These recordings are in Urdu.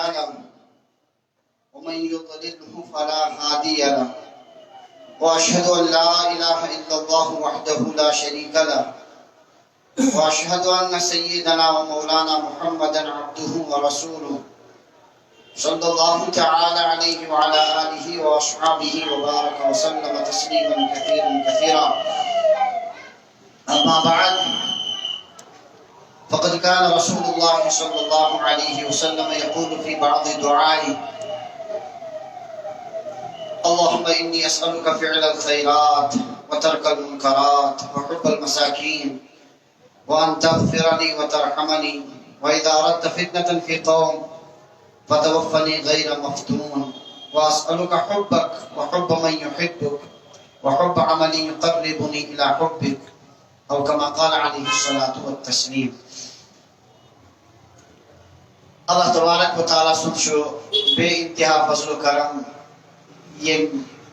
له ومن يضلله فلا هادي له وأشهد أن لا إله إلا الله وحده لا شريك له وأشهد أن سيدنا ومولانا محمدا عبده ورسوله صلى الله تعالى عليه وعلى آله وأصحابه وبارك وسلم تسليما كثيرا كثيرا. أما بعد فقد كان رسول الله صلى الله عليه وسلم يقول في بعض دعائه: اللهم إني أسألك فعل الخيرات وترك المنكرات وحب المساكين وأن تغفر لي وترحمني وإذا أردت فتنة في قوم فتوفني غير مفتون وأسألك حبك وحب من يحبك وحب عمل يقربني إلى حبك أو كما قال عليه الصلاة والتسليم. اللہ تبارک و تعالیٰ سنشو بے انتہا فضل و کرم یہ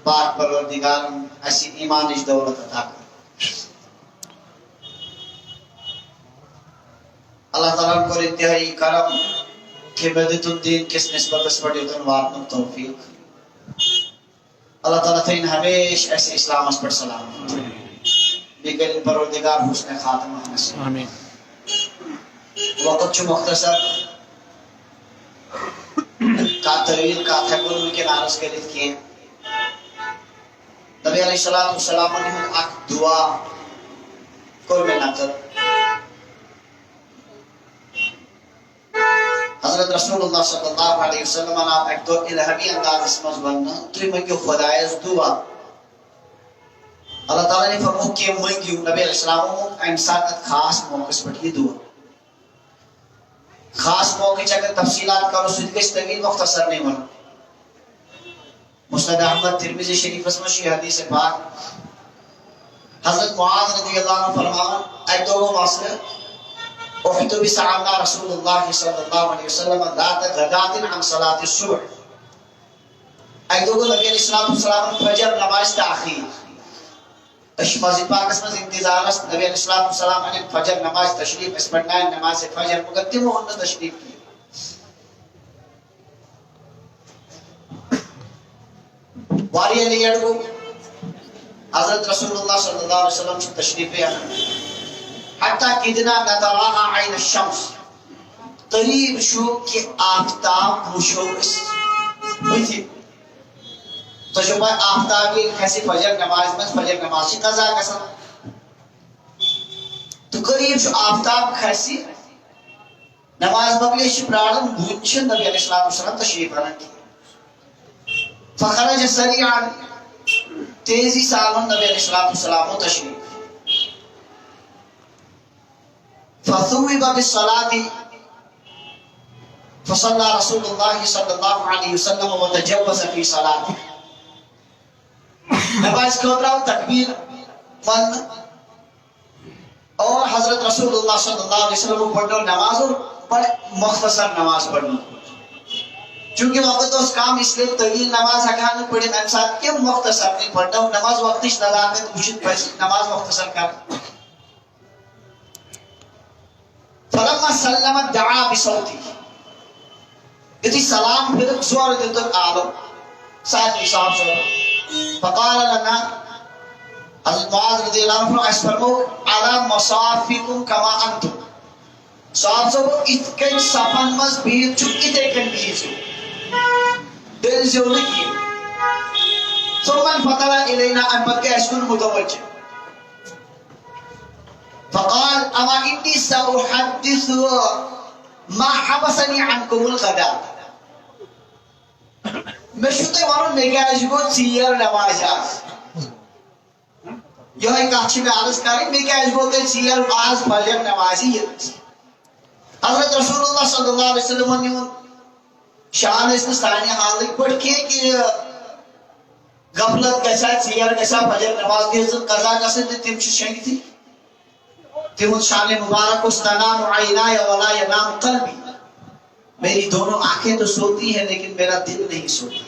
پاک پروردگار ایسی ایمان اس دولت عطا کر. اللہ تعالیٰ کو انتہائی کرم کہ بدت الدین کس نسبت اس پر دیتن وارن توفیق. اللہ تعالیٰ تین ہمیش ایسے اسلام اس پر سلام بگر پروردگار حسن خاتمہ نصیب. آمین. وقت چو مختصر کا طویل کا تھکل کے نارس کرت کیے. نبی علیہ السلام نے ایک دعا کوئی میں نہ کر. حضرت رسول اللہ صلی اللہ علیہ وسلم نے ایک دو الہی انداز اس مضمون تو میں کہ خدای اس دعا اللہ تعالی نے فرمایا کہ میں کہ نبی علیہ السلام انسان خاص موقع پر یہ دعا خاص موقع اگر تفصیلات کرو سید کے طویل مختصر نہیں بنو. مسند احمد ترمذی شریف میں یہ حدیث پاک حضرت معاذ رضی اللہ عنہ فرمایا ایک دو مسئلہ احد بسعنا رسول اللہ صلی اللہ علیہ وسلم ذات غدات عن صلاة الصبح. ایک دو نبی علیہ السلام فجر نماز تاخیر اشمازی پاک اس میں انتظار است. نبی علیہ السلام نے فجر نماز تشریف اس پر نائن نماز فجر مقدم ہونے تشریف کی. واری علی اڑگو حضرت رسول اللہ صلی اللہ علیہ وسلم سے تشریف ہے حتی کدنا نتراها عین الشمس قریب شو کہ آفتاب روشو اس ہوئی تو جو بھائی آفتابی کیسی فجر نماز میں فجر نماز کی قضا کسا تو قریب شو آفتاب کیسی نماز مبلی شپرارن گونچن نبی علیہ السلام تشریف آنا کی. فخرج سریعا تیزی سالن نبی علیہ السلام تشریف فثوب بالصلاة فصلى رسول الله صلى الله عليه وسلم وتجوز في صلاته. نماز کو اتراو تکبیر من اور حضرت رسول اللہ صلی اللہ علیہ وسلم پڑھو نماز اور بڑے مختصر نماز پڑھنا چونکہ وقت اس کام اس لیے طویل نماز ہکھانا پڑے انسان کے مختصر نہیں پڑھنا نماز وقتش نزاکت وشد پیسی نماز مختصر کر. فلما سلمت دعا بصوتی یتی سلام پھر زور دیتا آلو ساتھ صاحب صاحب فقال لنا حضرت معاذ رضی اللہ عنہ اس فرمو علی مصافکم کما انتم صاحب صاحب اتکن صفن مز بیر چکی دیکھن بیجو دل جو لکی ثم انفتر الینا انفت کے اشکن متوجہ فقال اما انی سأحدث ما حبسنی عنکم الغداء. میں شوتے مارو نگاش کو سیر نماز یہ ایک اچھی میں عرض کریں نگاش کو سیر آز فجر نمازی ہے. حضرت رسول اللہ صلی اللہ علیہ وسلم نے شان اس ثانی حالت پڑھ کے کہ غفلت گژھا سیر گژھا فجر نماز کی عزت قضا گژھن تم شنگ تھی تم شان مبارک اس نام عینای ولا ینام قلبی میری دونوں آنکھیں تو سوتی ہیں لیکن میرا دل نہیں سوتا.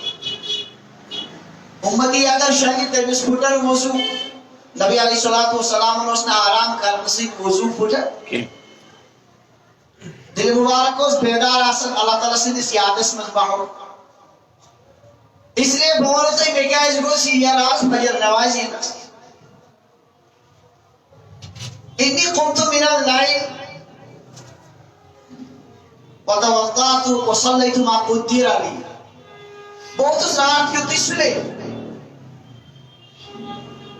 امتی اگر شاید تیمیس پھٹر وضو نبی علیہ السلام نے اس نے آرام کر نصیب وضو پھٹر دل مبارک اس بیدار آسن اللہ تعالیٰ سے اس یادس میں بہو اس لیے بہت سے بکیاز کو سیاہ راز فجر نوازی نس انی قمت من اللیل وتوضأت وصليت ما قدر لي بہت رات کیوں اس لیے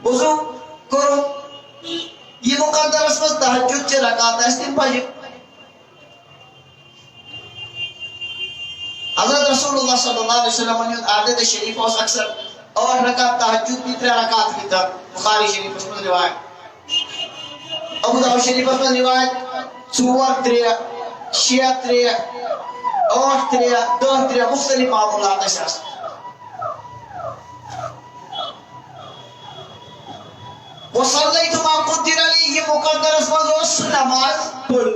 وضو کرو یہ مقدر اس میں تہجد سے رکعت ہے تین بجے حضرت رسول اللہ صلی اللہ علیہ وسلم نے عادت شریف اور اکثر اور رکعت تہجد کی 3 رکعت کی تھا بخاری شریف میں روایت ابو داؤد شریف میں روایت 4 3 6 3 8 3 2 3 مختلف معمولات ہیں وصليت ما قدر لي یہ مقدر اس میں نماز پڑھ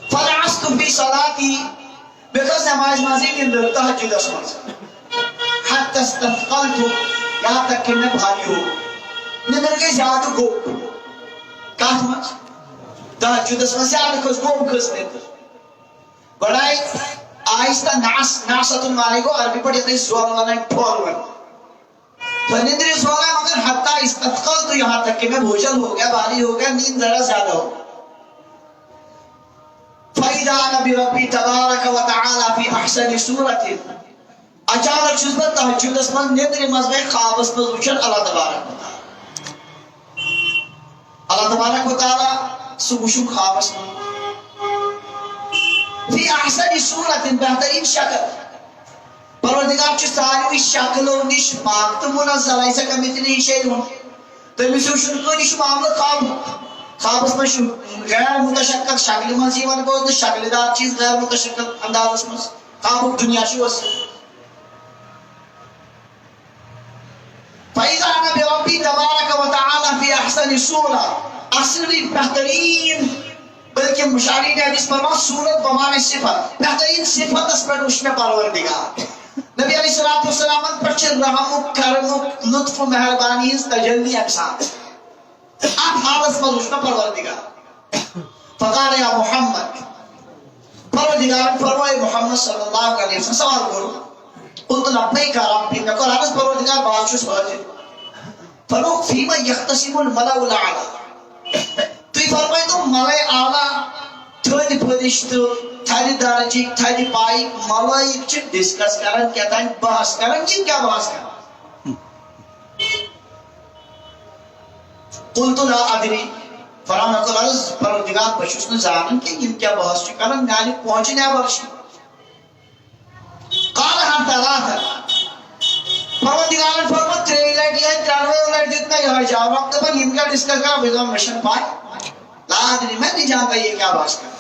فلعست في صلاتي because نماز مازید اندر تہجد اس میں حتى استثقلت یہاں تک کہ میں بھاری ہوں نمر کے زیادہ گو کہاں مجھ تہجد اس میں زیادہ کس گو کھسنے تھے بڑائی آہستہ ناست مانے کو عربی پڑھتے ہیں زوال والا ٹھول والا فندری زوال مگر حتى استثقلت یہاں تک کہ میں بھوجل ہو گیا بھاری ہو گیا نیند ذرا زیادہ ہو فَإِذَا أَنَا بِرَبِّي تَبَارَكَ وَتَعَالَى فِي أَحْسَنِ سُورَةٍ اچانک چھس بہ تہجد اس من نیندر مزبے خواب اس من وچھن اللہ تبارک و تعالی سو وچھن خواب اس من فی احسن صورت بہترین شکل پروردگار چھ ساری شکل و نش پاک تو منزل ایسا کمیتنی شیئون تمیس وچھن کو نش معاملہ خواب اس میں غیر متشکل شکل من جیون کو شکل دار چیز غیر متشکل انداز اس میں خواب دنیا شو اس فَإِذَا أَنَا بِرَبِّي تَبَارَكَ وَتَعَالَى فِي أَحْسَنِ صُورَةٍ اصلی بہترین بلکہ مشاری نے حدیث فرما صورت بمانے صفت بہترین صفت اس پر اس میں پروردگار نبی علیہ السلام پر چل رحم و کرم و لطف و مہربانی تجلی اقسام آپ حالت میں اس میں پروردگار فقال یا محمد پروردگار فرمائے محمد صلی اللہ علیہ وسلم سوال کرو قلت لبیک ربی میں قرآن اس پروردگار بات چوز بھاجے فرمو فیما یختصم الملأ الاعلی تو یہ فرمائے تو ملأ اعلی تھوڑی فرشت تھوڑی درجی تھوڑی پائی ملائک چھ ڈسکس کرن کیا تھا بحث کرن یہ کیا بحث کرن قلت لا ادری فرمایا کہ عرض پروردگار بچوس نے زانن کہ یہ کیا بحث کرن یعنی پہنچنے برش قال ہم ثلاثه پروردگار فرمایا تریلٹ یہ چاروے لٹ جتنا یہ جواب وقت پر ان کا ڈسکس کرا ویزا مشن پائے لا ادری میں نہیں جانتا یہ کیا بحث کر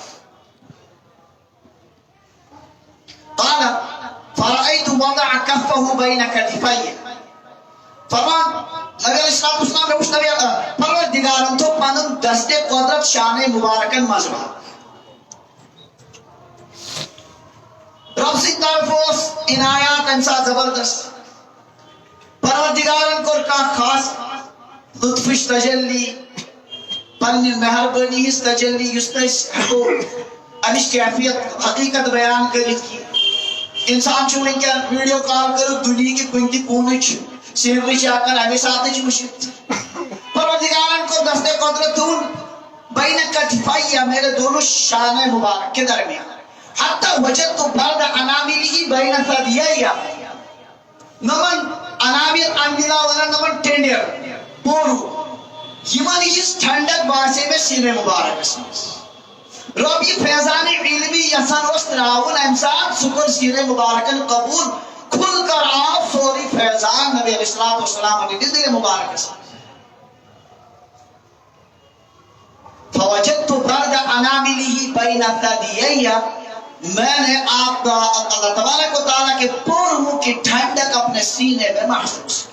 قال فرأيت وضع كفه بين كتفي فرمان نبی علیہ السلام نے اس نبی پروردگارم تو پانم دست قدرت شان مبارکن مزبا رب سے طرف عنایات انسا زبردست پروردگارن کو کا خاص لطفش تجلی پنی مہربانی اس تجلی یستس کو انش کیفیت حقیقت بیان کرت کی انسان چھوڑیں کیا ویڈیو کال کرو دنیا کی کوئی تھی کونچ سیوری چاکر ہمیں ساتھ ہی مشکل پروردگارن کو دست قدرت دون بین کتفائی میرے دونوں شان مبارک کے درمیان حتی وجد تو برد انامیلی بین ثدیئی نمن انامیر انمیلا والا نمن ٹینڈر پورو یمن اس ٹھنڈک باسے میں سینے مبارک اسمس رب یہ فیضان علمی یسان وستراؤن امسان سکر سینے مبارکن قبول کھل کر آپ سوری فیضان نبی علیہ السلام نے دل مبارک اسمس فوجدت برد اناملی بین ثدیئی میں نے آپ کا اللہ تبارک و تعالیٰ کے پورموں کی ٹھنڈک اپنے سینے میں محسوس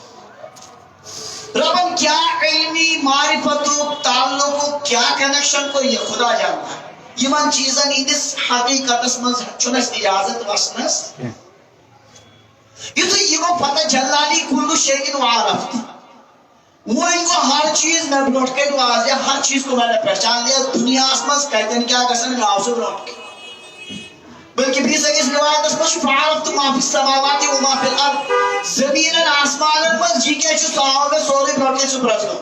ربن کیا علمی معرفت و تعلق و کیا کنیکشن کو یہ خدا جانتا ہے یہ من چیزن اس حقیقت اس من چنس اجازت وسنس یہ تو یہ کو پتہ جلالی کلو شیئن وعرفت وہ ان کو ہر چیز میں بروٹ کے واضح ہر چیز کو میں نے پہچان لیا دنیا مز کتن کیا گھن گاؤ سے بروٹ کے بلکہ بھی سکس روایت مجھ فعرفت ما فی السماوات و ما فی الارض زمین آسمان مز یہ کیا سوال میں سورے بروٹ کے سپرت گا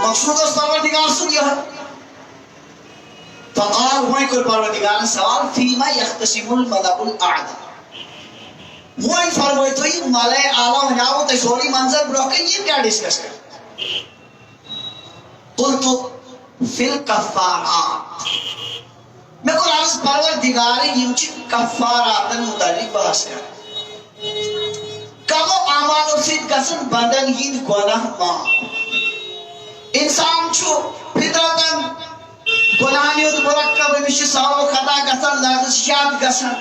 مقصود اس پروردگار سن یہ فقال وہیں کر پروردگار سوال فیما یختصم الملأ الاعظم وہ ان فرمائی تو یہ ملائے اعلیٰ ونیاو تے سوری منظر بروکن یہ کیا ڈسکس کر قلتو فی الکفارات میں قرآن سے پروردگار یمچ کفارات متعلق بحث کر کمو اعمال سید گسن بندن ہین گناہ معاف انسان چھو فطرتن گناہیت مرکب مش ساو خطا گسن لغزشات گسن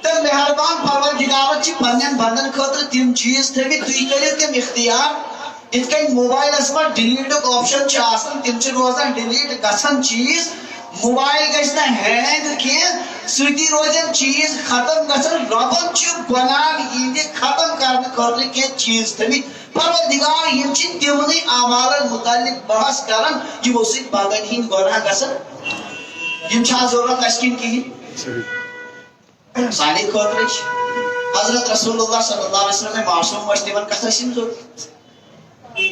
تو مہربان پروردگار چھ پنن بندن خاطر تم چیز تھوی تھی کریو تم اختیار ات کن موبائل اس پر ڈیلیٹ آپشن چھ آسان تم چھ روزان ڈیلیٹ گسن چیز موبائل گژھِ نہٕ ہینگ کینٛہہ سۭتی روزن چیز ختم گژھن ربن چھ گناہ ہندِ ختم کرنہٕ خٲطرٕ کینٛہہ چیز تھٲمٕتۍ پروردگار یم چھ تمنٕے اعمالن متعلق بحث کران یمو سۭتۍ بندن ہٕنٛدۍ گناہ گژھن یم چھا ضرورت اسہِ کِنہٕ کِہیٖنۍ سانہِ خٲطرٕ چھِ حضرت رسول اللہ صلی اللہ علیہ وسلم معصوم ٲسۍ تمن کتھ ٲسۍ یم ضرورت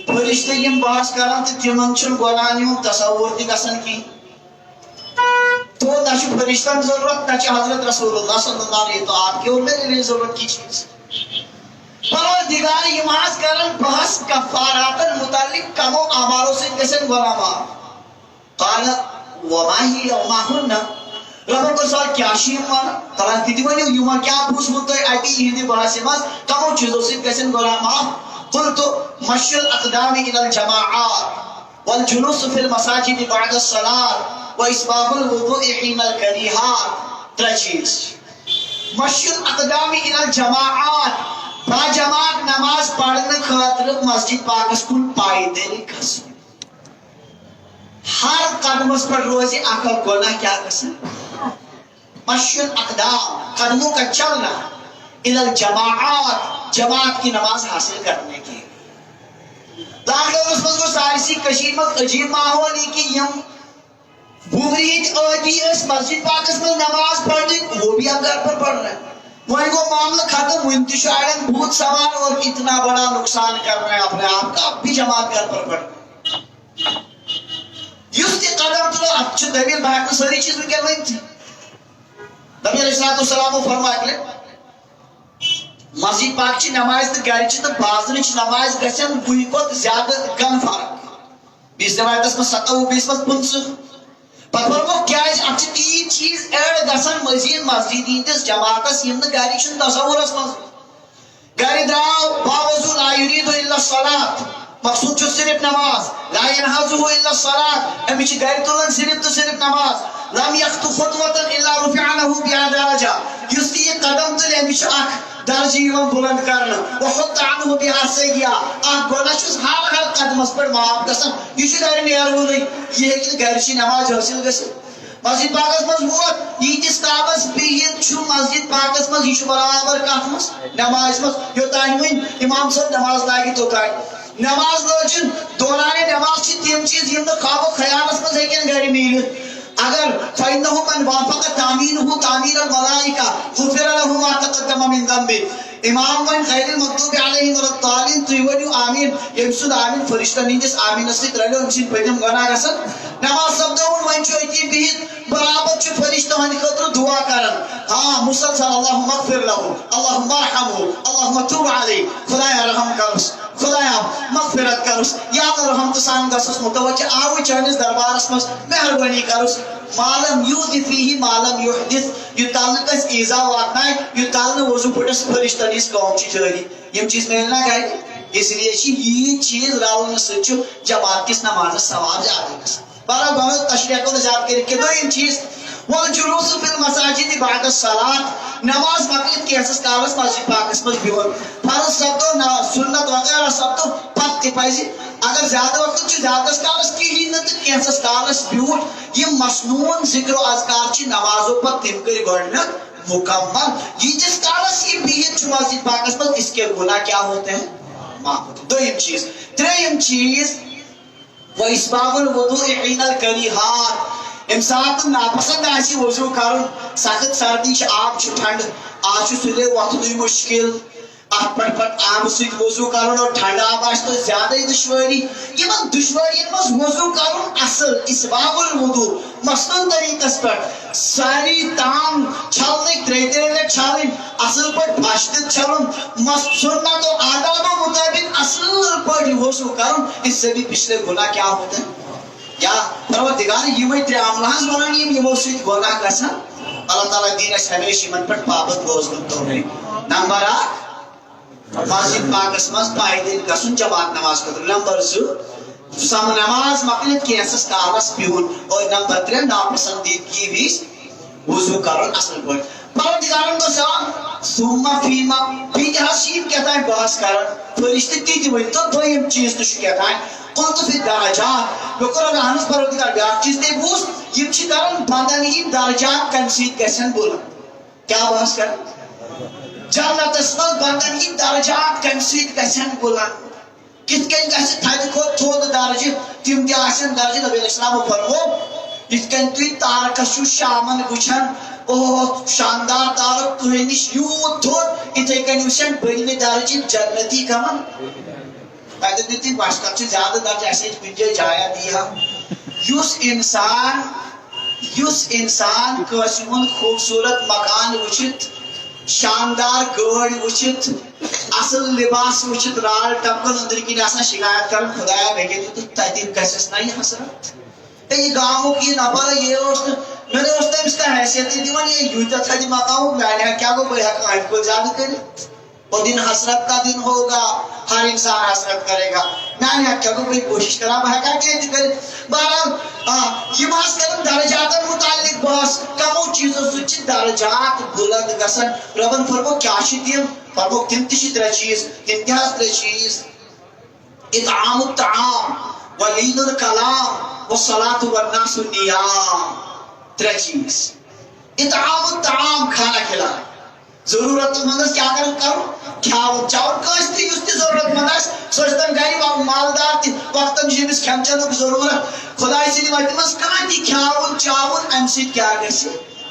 فرشتہٕ یم بحث کران تہٕ تمن چھُنہٕ گناہن ہُنٛد تصور تہِ گژھان کِہیٖنۍ تو نہ فرشتن ضرورت نہ حضرت رسول اللہ صلی اللہ علیہ تو آپ کی اور میرے لیے ضرورت کی چیز پروردگار یہ آز کرن بحث کفاراتن متعلق کمو اعمالوں سے گژھن گناہ معاف قال وما هي وما هن رب کو سوال کیا شیم وانا تعالیٰ دیدی ونیو یوما کیا پوچھ مدعی آئی ہندی بحث ماز کمو چیزوں سے گژھن گناہ معاف قلت مشي الاقدام الى الجماعات والجلوس في المساجد بعد الصلاة وإسباب الوضوء حين الكريهات ترچیز مشي الاقدام الى الجماعات با جماعت نماز پڑھنے خاطر مسجد پاکس کن پائیدل گژھن ہر قدمس پر روزی اکل گناہ کیا گژھن مشي الاقدام قدموں کا چلنا الى الجماعات جماعت کی نماز حاصل کرنے کی لاک ڈاؤن مز گو سارسی کشیر مز عجیب ماحول کہ یم بومری عادی اس مسجد پاکس میں نماز پڑھنے وہ بھی اب گھر پر پڑھ رہے ہیں وہیں کو معاملہ ختم انتشارن بہت سوال اور اتنا بڑا نقصان کر رہے ہیں اپنے آپ کا اب بھی جماعت گھر پر پڑھ رہے ہیں یس تی قدم تلو اب چھ دلیل بحق ساری چیز میں کیا نہیں تھی نبی علیہ السلام کو فرمایا کہ مسجد پاک چھ نماز تو گھر چھ تو بازن چھ نماز گھن وہی کو زیادہ گن فرق 20 روایتس میں 27 میں 50 پتہ کیا اب تین چیز ایڈ گھن مزید مسجد ہندس جماعتس یم گھر تصورس مز گھر دراو باوضو لا یرید الا الصلاۃ مقصود چھُ صرف نماز لا ينهزه الا الصلاۃ امی چھ گھر تلن صرف تو صرف نماز لم يخطو خطوة الا رفع له بها درجة یس یہ قدم تل امی چھ اخ درجہ یوان بلند کرنا وحط عنه بها سیئہ اخ گناہ چھس ہر قدمس پر معاف گژھان یہ چھ گھر نیرونی یہ کہ گھر چھ نماز حاصل گژھِ مسجد پاکس مز ووت یتس کالس بہت چھ مسجد پاکس مز یہ برابر کت مز نماز مز یوتان ون امام صاحب نماز لاگی توتان نماز لوچن دوران نماز چھ تم چیز یم خواب و خیالس مز ہیکن گھر میلت اگر فإنه من وافق تعمينه تعمين الملائكة غفر له ما تقدم من ذنبه امام من غیر المغضوب علیہم ولا الضالین تُہۍ ؤنِو آمین ییٚمہِ سُنٛد آمین فرشتن ہٕنٛدِس آمینس سۭتۍ رلیو أمۍ سٕنٛدۍ پٔتِم گۄناہ گژھن نماز سپدوُن وۄنۍ چھُ أتی بِہِتھ برابر چھُ فرشتہٕ ہٕنٛدِ خٲطرٕ دُعا کران ہاں مسلسل اللہم اغفر له اللہم ارحمه اللہم تب علیہ خدایا رحم کرس خدایا مغفرت کرس یا اللہ رحمتہٕ سان گژھس متوجہ آوٕے چٲنِس دربارس منٛز مہربٲنی کرس معلم یوٗت فیہ معلم یحدث یوٚتام نہٕ کٲنٛسہِ ایٖزا واتنایہِ یوٚتام نہٕ وضوٗ پٔٹِس فرشتن ہٕنٛز کٲم چھِ جٲری یم چیز ملنا گئے اس لیے یہ چیز رلنے سۭتۍ جماعت کس نمازس ثواب زیادٕ گژھان بہرحال بہت تشریح کو زیادٕ کٔرِتھ کہ دوٚیِم چیز والجلوس فی المساجد بعد الصلاة نماز مکلِتھ کینٛژس کالس مسجد پاکس منٛز بِہُن فرض سپدو سنت وغیرہ سپدو پتہٕ تہِ پزِ اگر زیادٕ وقت چھُ زیادس کالس کِہیٖنۍ نہٕ تہٕ کینٛژس کالس بیوٗٹھ یِم مسنون ذکر و اذکار چھِ نمازو پتہٕ تِم کٔرۍ گۄڈٕنیتھ مکمل جس کالس یہ بہت مسجد پاکس پر اس کے گناہ کیا ہوتے ہیں معاف دویم چیز تریم چیز واسباب الوضوء حين الكريهات امسات ناپسند آسی وضو کرن سخت سردی آب ٹھنڈ آج سلے وتھنی مشکل ات پہ آب ست وضو کرن اور ٹھنڈ آب آس تو زیادہ دشواری یمن دشواری مز وضو کرن اصل اسباب الوضوء مثلاً طریقس پہ ساری تام چھلن ترے لٹ چھلن اصل پہ پھش دت چھلن سنت و آداب مطابق اصل پہ وضو کرن اس سے بھی پچھلے گناہ کیا ہوتے ہیں یا پروردگار یمے ترے عملہس ونان یمو سۭتۍ گناہ گژھان اللہ تعالیٰ دین اس ہمیشہ یمن پہ پابند روزن توفیق نمبر 1 مسجد پاکس مز پائدل گژھن جماعت نماز خاطر نمبر 2 سم نماز مکلت کینسس کالس بہن اور نمبر 3 ناپسندیدگی وز وضو کرن اصل پہ پروردگارن کو ثم فیما بیجہشیم کہتا ہے بحث کرن فرشتہ تی ون تو دویم چیز تو کہتا ہے قلت فی درجات بکر رحمت پروردگار بیاکھ چیز دے بوس یم چھ کرن بندن ہند درجات کنسید گژھن بلند کیا بحث کرن جنتس مز بندن ہند درجات کنسید گژھن بلند کت کن گژھِ تھدِ کھۄتہٕ تھوٚد درجہ تم تہِ آسن درجہ نبی علیہ السلام فرمو یِتھ کن تُہۍ تارکس چھُو شامن وٕچھان اوہ شاندار تارک تُہۍ نش یوٗت تھوٚد یِتھے کٔنۍ وٕچھان بٔرمہِ درجہ جنتی کمن تتہِ دِتِکھ بس کتھ چھِ زیادٕ درجہ اسہِ کُنہِ جایہِ جایا دِیا یُس انسان کٲنٛسہِ ہُنٛد خوٗبصوٗرت مکان وٕچھِتھ شاندار گٲڑۍ وٕچھِتھ اصل لباس وٕچھِتھ رال ٹپکن أنٛدرۍ کِنۍ آسان شکایت کران خدایا مےٚ کیٛاہ دِتُکھ تتہِ گژھٮ۪س نا یہِ حسرت یہ گامُک یہِ نفر یہ اوس نہٕ مےٚ نہٕ اوس تٔمِس کانٛہہ حیثیتٕے دِوان یہ یوٗتاہ تھدِ مقامُک میانہِ کیا گوٚو بہٕ ہٮ۪کہٕ اَمہِ کھۄتہٕ زیادٕ کٔرِتھ وہ دن حسرت کا دن ہوگا ہر انسان حسرت کرے گا میں نے کیا کوئی کوشش کرا بہ کر کے کر بہرحال یہ بحث کرن درجات متعلق بحث کمو چیزوں سے درجات بلند گژھن ربن فرمو کیا چھ تم فرمو تم تہ ترے چیز تم تہ ترے چیز اطعام الطعام ولین الکلام والصلاۃ والناس النیام ترے چیز اطعام الطعام کھانا کھلانا ضرورت مند کیا کرو کھاؤ چاؤ کس تھی اس کی ضرورت مند سوچتن گھر مالدار تھی وقتاً جیمس کھین چنک ضرورت خدای سٕنٛدِ وتہِ منٛز کانٛہہ تہِ کھیاوُن چاوُن امہِ سۭتۍ کیٛاہ گژھِ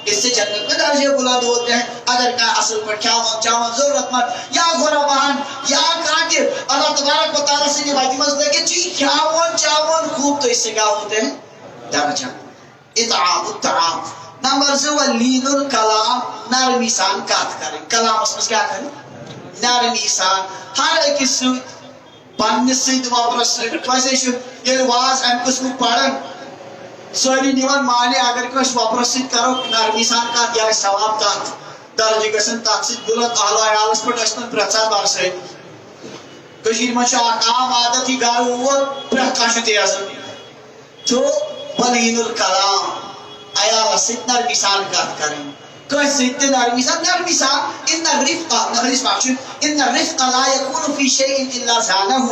اس سے جنت میں درجے بلند ہوتے ہیں اگر کانٛہہ اصل پٲٹھۍ کھیاوان چاوان ضرورت مند یا گۄرا بہان یا کانٛہہ تہِ اللہ تبارک و تعالیٰ سٕنٛدِ وتہِ منٛز لٔگِتھ چھُ یہِ کھیاوان چاوان خوب تو اس سے کیا ہوتے ہیں درجہ اطعام الطعام نمبر 2 ولین الکلام نرمی سان کت کریں کلام اس کیا کریں نرمی سان ہر أکِس سۭتۍ پننس سۭتۍ وۄپرس سۭتۍ ویسے چھُ ییٚلہِ واز امہِ قٕسمُک پران سٲری نِوان مانے اگر کٲنٛسہِ وۄپرس سۭتۍ کرو نرمی سان کتھ یہِ آسہِ ثواب تتھ درجہِ گژھن تتھ سۭتۍ بُلند اہل عیالس پٮ۪ٹھ ٲسۍ پرٛٮ۪تھ ساتہٕ برسٲے کٔشیٖرِ منٛز چھُ اکھ عام عادت یہِ گرٕ ووت پرٛٮ۪تھ کانٛہہ چھُ تیزر چھُ ولین الکلام عیالس سۭتۍ نرمی سان کتھ کرٕنۍ کٲنٛسہِ سۭتۍ تہِ نرمی سان ان الرفق لا يكون في شيء الا زانه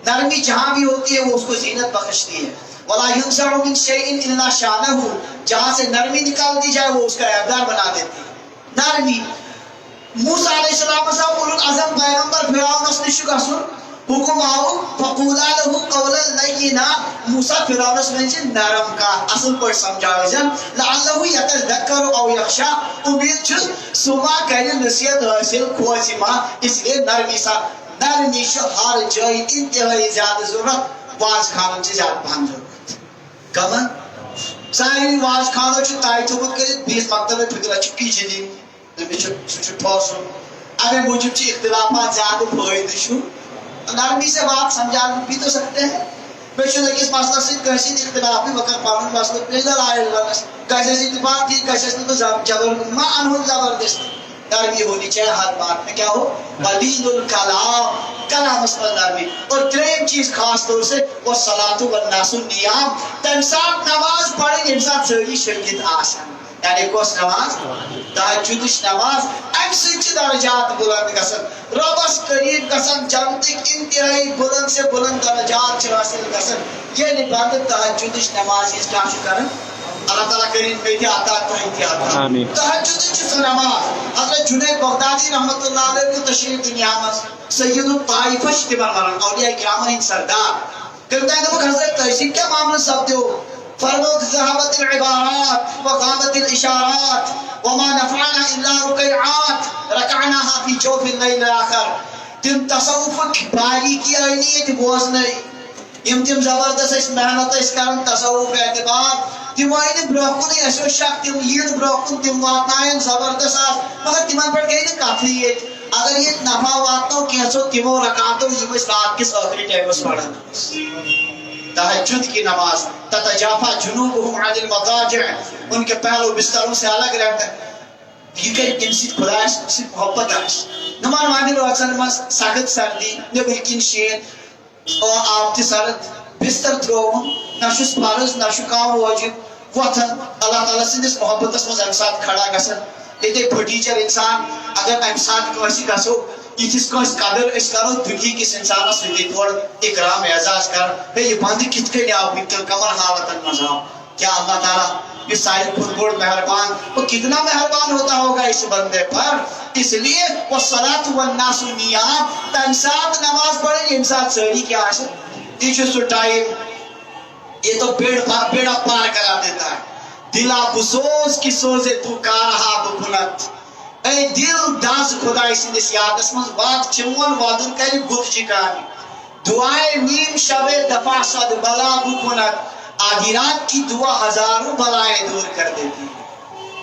نرمی جہاں بھی ہوتی ہے وہ اس کو زینت بخشتی ہے ولا ينزع من شيء الا شانه جہاں سے نرمی نکال دی جائے وہ اس کا عیبدار بنا دیتی ہے نرمی موسیٰ علیہ السلام اولو العظم پیغمبر فرعونس نش گژھُن حکم آو فقولا له قولا لینا موسیٰ فرعونس ونچ نرم کتھ اصل پٲٹھۍ سمجھاوزن لعلہ یتذکر او یخشا امید چھس سُہ ما کرِ نصیحت حٲصِل کھوژِ ما اس لیے نرمی چھُ ہر جایہِ انتہٲئی زیادٕ ضرورت واز خانن چھِ زیادٕ پہن ضرورت کمن سارے واز خانو چھُ تاے تھوٚمُت کٔرِتھ بیٚیِس مکتبس فِکرا چھُ کِچن دِنۍ تٔمِس چھُ سُہ چھُ ٹھوسُن امی موٗجوٗب چھِ اختلافات زیادٕ فٲیدٕ چھُ نرمی سے بات سمجھا بھی تو سکتے ہیں بے شک اس مسئلہ سے کیسے اختلاف بھی وقت پاؤں مسئلہ پیدا آئے کیسے سے بات تھی کیسے سے تو زبردست نرمی ہونی چاہیے ہر بات میں کیا ہو ولین الکلام کلام اس پر نرمی اور تریم چیز خاص طور سے وہ صلاۃ والناس النیام تم ساتھ نماز پڑھیں انسان ساری شرکت آسان یعنی کس نماز تہجدش نماز ام سۭتۍ درجات بلند گژھن ربس قریب گژھن جنتٕکۍ انتہائی بلند سے بلند درجات چھِ حاصل گژھن ییٚلہِ بندٕ تہجدش نماز کیٛاہ چھُ کران اللہ تعالیٰ کٔرِنۍ مےٚ تہِ عطا تۄہہِ تہِ عطا تہجدٕچ نماز حضرت جنید بغدادی رحمت اللہ علیہ کو تشریف دنیا میں سید الطائفہ شتبر مرن اولیاء کرام ہند سردار کرتا ہے کہ حضرت تحسین کیا معاملہ سب دیو فرموت ذہبت العبارات وغابت الاشارات وما نفعنا الا رکعات رکعناها فی جوف اللیل آخر تم تصوف باریکی آئینیت بوزنی تم زبردست اس محنت اس کرن تصوف اعتبار تم آئین برکن ایسو شک تم یہ برکن تم واتنائن زبردست مگر تمہن پر گئی نا کافی اگر یہ نفع واتنو کیسو تمو رکاتو یہ اس رات کس آخری ٹیمس پڑھا تہجد کی نماز تتجافا جنوبهم عن المضاجع ان کے پہلو بستروں سے الگ رہتا ہے یہ کہ تم سے خدا سے محبت ہے نمان مانگل وچن مس سخت سردی نبر کن شین اور آپ تی سرد بستر ترون نشس فرض نشو کام واجب وطن اللہ تعالیٰ سے اس محبت اس انسان کھڑا گسن یہ پھٹیچر انسان اگر انسان کو ایسی گسو اس کو اس قدر اس کرو دکھی کس انسان سے یہ توڑ اکرام اعزاز کر یہ باندھی کت کے لیا بیتل کمر حالتن مزاؤ کیا اللہ تعالیٰ یہ سائل پھرگوڑ مہربان وہ کتنا مہربان ہوتا ہوگا اس بندے پر اس لیے وہ صلاة والناس نیام تنسات نماز پڑھیں انسان سہری کیا ہے تیچو سو ٹائم یہ تو بیڑا پار کرا دیتا ہے دلا بسوز کی سوزے تو کارہا بکنت اے دل داز خدا اسی نے سیادس من بات چمون وادن کری گفجی کانی دعائے نیم شب دفع صد بلا بکنت آدھی رات کی دعا ہزاروں بلائیں دور کر دیتی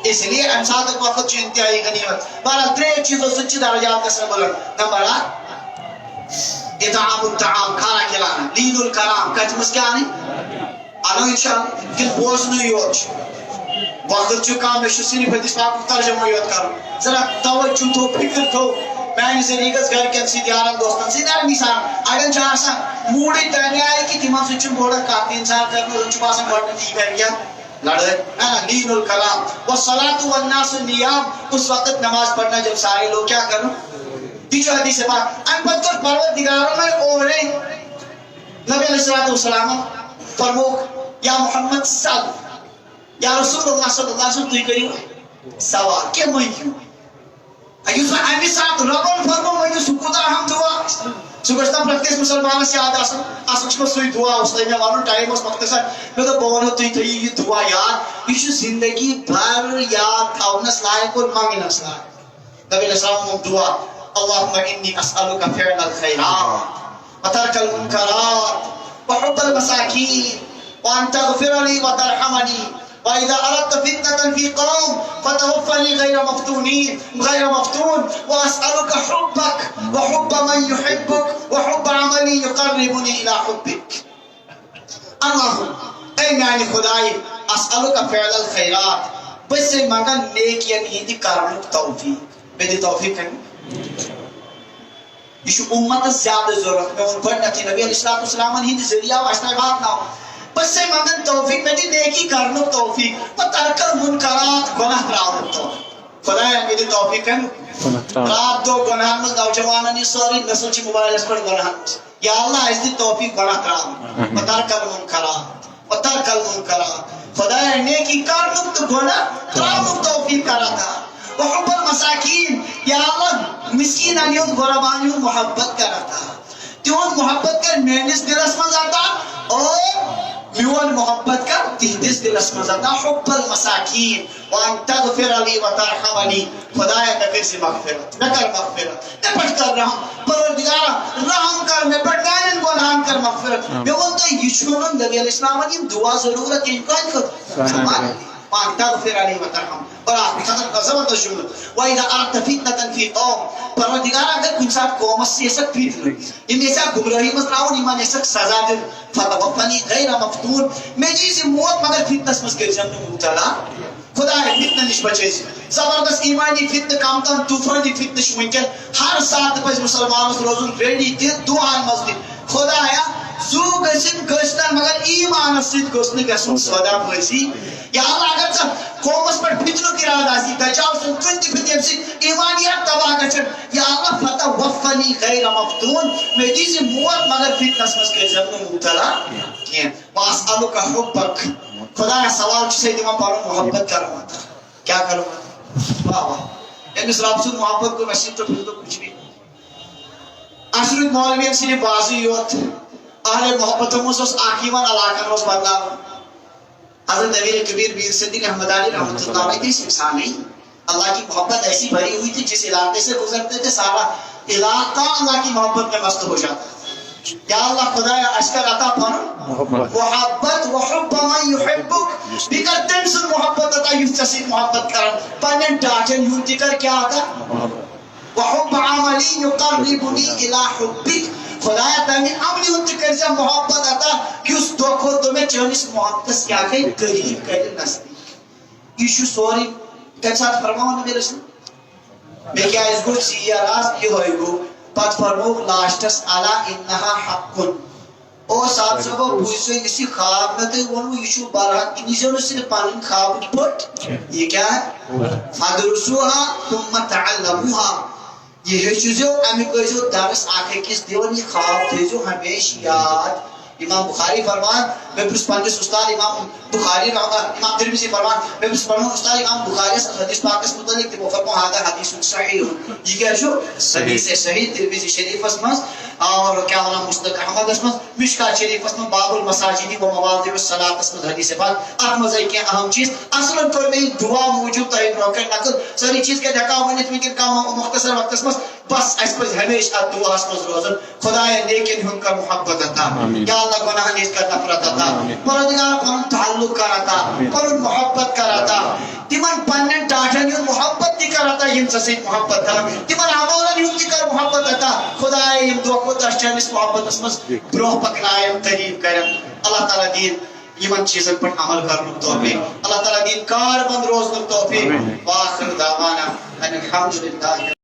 اس لیے انسان تک وقت جو انتہائی غنیمت بارہ ترے چیزوں سچی درجات کا سنبولن نمبر 8 اطعام الطعام کھانا کھلانا لین الکرام کچھ مسکیانی آنو انشاءاللہ کل بوزنو یوچ وقت جو کام میں شسینی پھتیس پاک ترجمہ یوت کرو ذرا توجہ تو فکر تو میں نے زریگز گھر کے انسی دیارم دوستان سی در نیسان اگر چاہسا موڑی تینی آئے کہ تیمان سے چن بوڑا کافی انسان کرنے اور چپاسا بڑھنے دی کر گیا لڑے لین الکلام والصلاة والناس نیام اس وقت نماز پڑھنا جب سارے لوگ کیا کرو تیجو حدیث پاک ان پتر پروردگاروں میں اوڑے نبی علیہ السلام فرموک یا محمد صلی یا رسول اللہ صلی اللہ علیہ وسلم توی کریو سوال کیا میں کیوں ایو سا امی ساتھ ربن فرمو میں سکوتا ہم دعا سکوشتا پرکتیس مسلمان سے یاد آسکش کو سوئی دعا اس لئے میں وانو ٹائم اس مقتصر میں تو بہنو توی توی یہ دعا یاد یہ زندگی بھر یاد تھاونس لائق اور مانگنس لائق نبی علیہ السلام دعا اللہم انی اسألوک فعل الخیرات وترک المنکرات وحب المساکین وان تغفر لی وترحمنی وإذا أردت فتنة في قوم فتوفني غير مفتون وأسألك حبك وحب من يحبك وحب عملي يقربني إلى حبك اللهم اے میانی خدای اسألك فعل الخيرات بس سے مانگا نیک یا نیدی کرنک توفیق بیدی توفیق کرنی یہ امت زیادہ ضرورت میں ان بڑھنتی نبی علیہ السلام ہی ذریعہ واشنا بات نہ ہو بس سے مانگن توفیق میں نیکی کرنو توفیق و ترکل منکرات گناہ راوت توفیق خدا ہے میری توفیق ہے رات دو گناہ مز نوجوانانی سوری نسل چی موبائل اس پر گناہ یا اللہ اس دی توفیق گناہ راوت و ترکل منکرات خدا ہے نیکی کرنو تو گناہ راوت توفیق کراتا وحب المساکین یا اللہ مسکین آنیوں غربانیوں محبت کراتا تیون محبت کر مینس دلس مز آتا اور میون محبت کا تہدس دلس مزاتا حب المساکین وان تغفر لی و ترحمنی خدای نبی سے مغفرت نکر مغفرت نپٹ کر رحم پروردگارا رحم کر میں پٹکانن گناہن کر مغفرت میون تو یہ چھوڑن نبی علیہ السلام کی دعا ضرورت انکار کر وان تغفر لی و ترحم اور آپ زبردست جملہ وَإِذَا أَرَدْتَ فِتْنَةً فِي قَوْمٍ پروردگار اگر کوئی ساتھ قوم سے سک فتنہ ان ایسا گمراہی مزراؤن ایمان ایسا سزا دے فتوفنی غیر مفتون میں جیسے موت مگر فتنہ سمجھ کر جنم مبتلا خدا ہے فتنہ نش بچے زبردست ایمانی فتنہ کامتان طوفانی فتنہ شمکن ہر ساتھ پس مسلمانوں سے روزن ریڈی دل دعا مسجد خدا ہے زو گسن گشتن مگر ایمان سید گسن گسن سودا پسی یا اللہ اگر سب قومس پر فتنوں کی راد آسی دجال سن کنتی فتنہ سے ایمانیات تباہ گچن یا اللہ فتوفنی غیر مفتون میں جیسے موت مگر فتنہ سمجھ کے جنم مبتلا کیا واسألو کا حبک خدا ہے سوال چسے دیمان پارو محبت کرو ماتا کیا کرو ماتا واہ واہ امس رب سن محبت کو نصیب تو پھر تو کچھ بھی اشرف مولوی سن بازی یوت اہل محبت مس آخیمان علاقہ اس بدلاو حضرت نبی کبیر بیر صدیق احمد علی رحمۃ اللہ علیہ اس انسان نہیں اللہ کی محبت ایسی بھری ہوئی تھی جس علاقے سے گزرتے تھے سارا علاقہ اللہ کی محبت میں مست ہو جاتا یا اللہ خدایا اشکر عطا فرما محبت وحب من يحبك بکر تم سے محبت عطا یفتصی محبت کر پنن ڈاٹن یوتی کر کیا عطا وحب عملی یقربنی الی حبک خدایا تمہیں عملی ہوتی کر سے محبت عطا کہ اس دکھو تمہیں چونس محبت کیا کہ قریب کر نزدیک یہ سوری کم ساتھ فرماؤں نبی رسول میں کیا اس کو سیاہ راست یہ ہوئی گو پت فرموک لاشتس علا انہا حقن او صاحب صاحب بوئیسو اسی خواب میں تو ونو یشو بارحق انیسے انہوں سے پانین خواب کی پٹ یہ کیا ہے فادرسوها ثم تعلموها یہ ہے چیزیں امی کوئی جو درس آنکھیں کس دیون یہ خواب تھے جو ہمیش یاد امام بخاری فرمان میں پرس پانچس استاد امام بخاری امام ترمذی فرمان میں پرس پانچس استاد امام بخاری حدیث پاک اس متعلق کہ فرمان هذا حدیث صحیح یہ کیا جو صحیح سے صحیح ترمذی شریف اسمس اور کیا ہونا مستدرک احمد اسمس مشکات شریف اسمس باب المساجد و مواضع الصلاۃ اسمس حدیث پاک احمد کی اہم چیز اصلا پر میں دعا موجود تھا روکن نقل ساری چیز کے دھکا ہونے تم کہ کام مختصر وقت اسمس بس اس پر ہمیشہ دعا اسمس روزن خدایا لیکن ہم کا محبت عطا یا اللہ گناہ نیز کا نفرت عطا پروردگار پن تعلق کراتا پن محبت کراتا تمن پنن ڈاٹن یوں محبت دی کراتا یم سے محبت تھا تمن عملن یوں دی کر محبت عطا خدایا یم دو کو دشن اس محبت اسمس برو پکنائم قریب کرم اللہ تعالی دین یمن چیزن پر عمل کرنے توفیق اللہ تعالی دین کار بند روز توفیق واخر دعوانا ان الحمدللہ